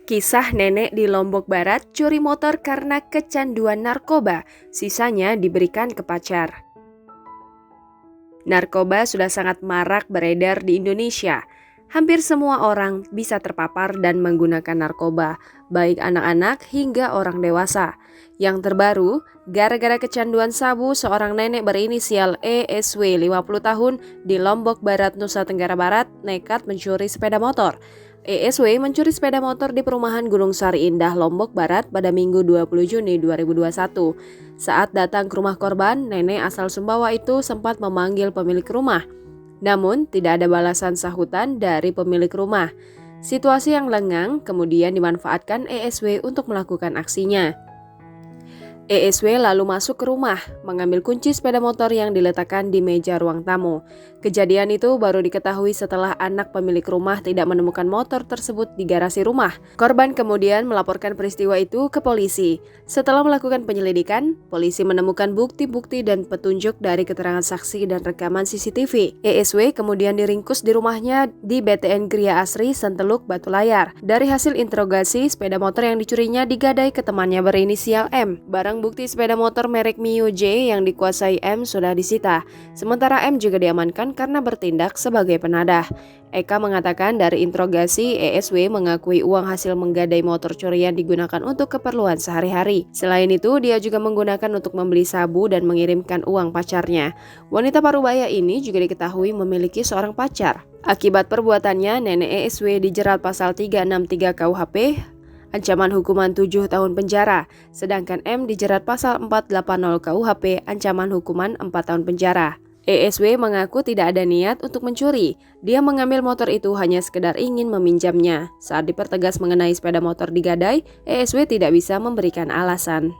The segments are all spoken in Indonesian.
Kisah nenek di Lombok Barat curi motor karena kecanduan narkoba, sisanya diberikan ke pacar. Narkoba sudah sangat marak beredar di Indonesia. Hampir semua orang bisa terpapar dan menggunakan narkoba, baik anak-anak hingga orang dewasa. Yang terbaru, gara-gara kecanduan sabu, seorang nenek berinisial ESW 50 tahun di Lombok Barat, Nusa Tenggara Barat nekat mencuri sepeda motor. ESW mencuri sepeda motor di perumahan Gunung Sari Indah, Lombok Barat pada Minggu 20 Juni 2021. Saat datang ke rumah korban, nenek asal Sumbawa itu sempat memanggil pemilik rumah. Namun, tidak ada balasan sahutan dari pemilik rumah. Situasi yang lengang kemudian dimanfaatkan ESW untuk melakukan aksinya. ESW lalu masuk ke rumah, mengambil kunci sepeda motor yang diletakkan di meja ruang tamu. Kejadian itu baru diketahui setelah anak pemilik rumah tidak menemukan motor tersebut di garasi rumah. Korban kemudian melaporkan peristiwa itu ke polisi. Setelah melakukan penyelidikan, polisi menemukan bukti-bukti dan petunjuk dari keterangan saksi dan rekaman CCTV. ESW kemudian diringkus di rumahnya di BTN Gria Asri, Senteluk, Batu Layar. Dari hasil interogasi, sepeda motor yang dicurinya digadai ke temannya berinisial M. Barang bukti sepeda motor merek Mio J yang dikuasai M sudah disita. Sementara M juga diamankan karena bertindak sebagai penadah. Eka mengatakan dari interogasi, ESW mengakui uang hasil menggadai motor curian digunakan untuk keperluan sehari-hari. Selain itu, dia juga menggunakan untuk membeli sabu dan mengirimkan uang pacarnya. Wanita parubaya ini juga diketahui memiliki seorang pacar. Akibat perbuatannya, nenek ESW dijerat pasal 363 KUHP, ancaman hukuman 7 tahun penjara, sedangkan M dijerat pasal 480 KUHP, ancaman hukuman 4 tahun penjara. ESW mengaku tidak ada niat untuk mencuri. Dia mengambil motor itu hanya sekedar ingin meminjamnya. Saat dipertegas mengenai sepeda motor digadai, ESW tidak bisa memberikan alasan.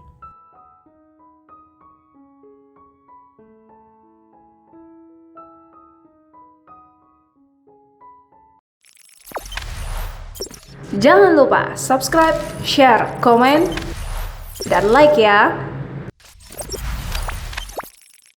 Jangan lupa subscribe, share, komen, dan like ya!